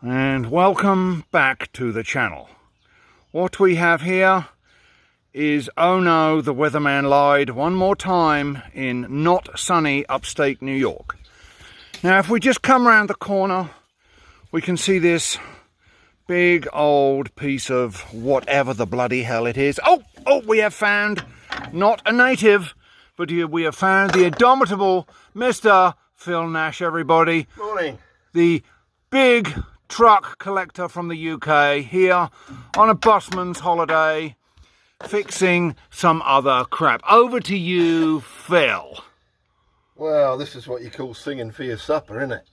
And welcome back to the channel. What we have here is, oh no, the weatherman lied one more time in not sunny upstate New York. Now if we just come around the corner, we can see this big old piece of whatever the bloody hell it is. Oh, we have found not a native, but we have found the indomitable Mr. Phil Nash, everybody. Morning. The big truck collector from the UK here on a busman's holiday, fixing some other crap. Over to you, Phil. Well, this is what you call singing for your supper, isn't it?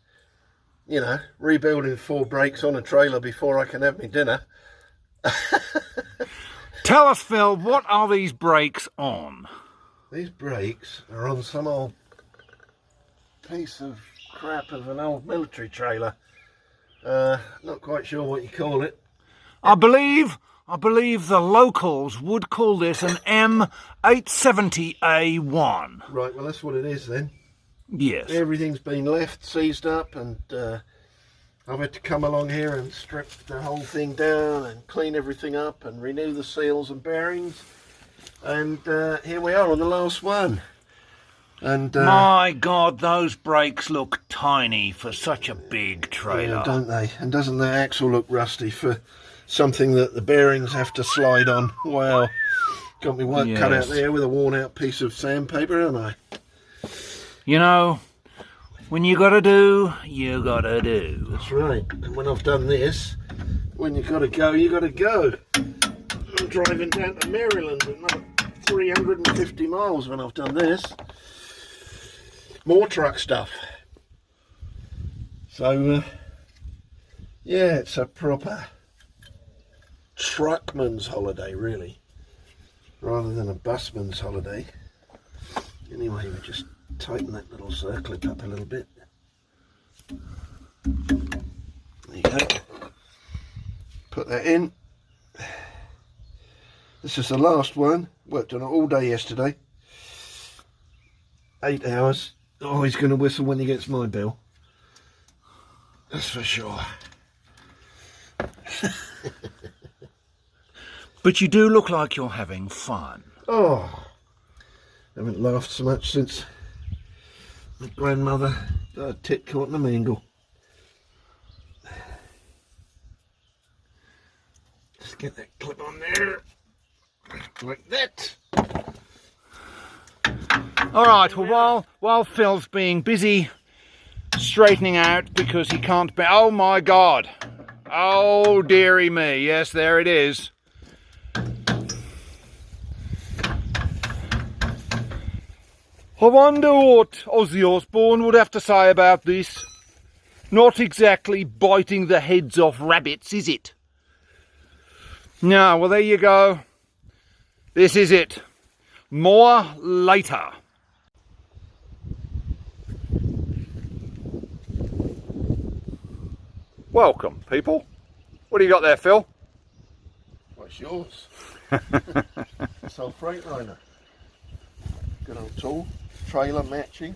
You know, rebuilding 4 brakes on a trailer before I can have my dinner. Tell us, Phil, what are these brakes on? These brakes are on some old piece of crap of an old military trailer. Not quite sure what you call it. I believe the locals would call this an M870A1. Right, well that's what it is then. Yes. Everything's been left, seized up, and I've had to come along here and strip the whole thing down and clean everything up and renew the seals and bearings. And here we are on the last one. And my God, those brakes look tiny for such a big trailer. Yeah, don't they? And doesn't the axle look rusty for something that the bearings have to slide on? Wow. Got me work cut out there with a worn out piece of sandpaper, haven't I? You know, when you gotta do, you gotta do. That's right. And when I've done this, when you gotta go, you gotta go. I'm driving down to Maryland another 350 miles when I've done this. More truck stuff. So, yeah, it's a proper truckman's holiday, really, rather than a busman's holiday. Anyway, we just tighten that little circlip up a little bit. There you go. Put that in. This is the last one. Worked on it all day yesterday. 8 hours. Oh, he's going to whistle when he gets my bill. That's for sure. But you do look like you're having fun. Oh, I haven't laughed so much since my grandmother got a tit caught in a mangle. Just get that clip on there. Like that. Alright, well, while Phil's being busy straightening out because he can't bear... Oh my God! Oh dearie me, yes, there it is. I wonder what Ozzy Osbourne would have to say about this. Not exactly biting the heads off rabbits, is it? No, well there you go. This is it. More later. Welcome, people. What do you got there, Phil? What's yours? This old Freightliner. Good old tool. Trailer matching.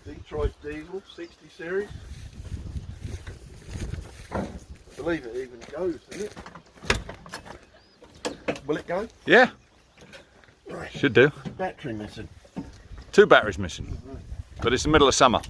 Detroit diesel, 60 series. I believe it even goes, doesn't it? Will it go? Yeah. Right. Should do. Battery missing. 2 batteries missing. But it's the middle of summer.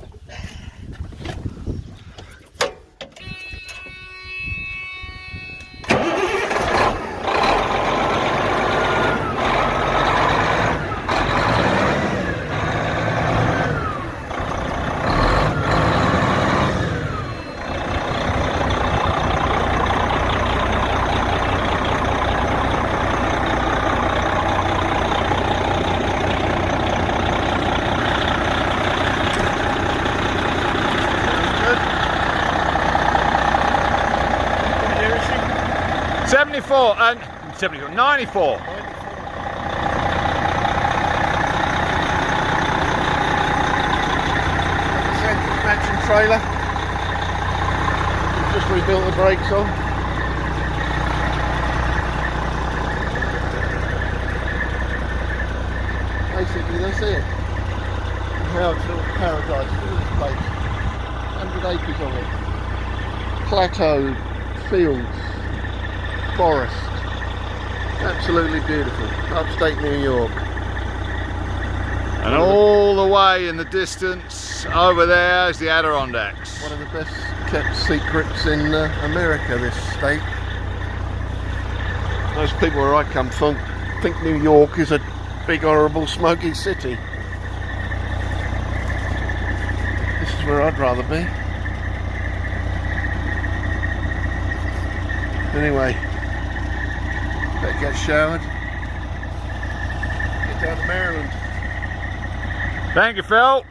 And 74, 94. Matching trailer. Just rebuilt the brakes on. Basically, that's it. Now it's a little paradise. Look at this place. 100 acres of it. plateau, fields, forest. Absolutely beautiful. Upstate New York. And all the way in the distance over there is the Adirondacks. One of the best kept secrets in America, this state. Most people where I come from think New York is a big horrible smoky city. This is where I'd rather be. Anyway, better get showered. Get down to Maryland. Thank you, Phil.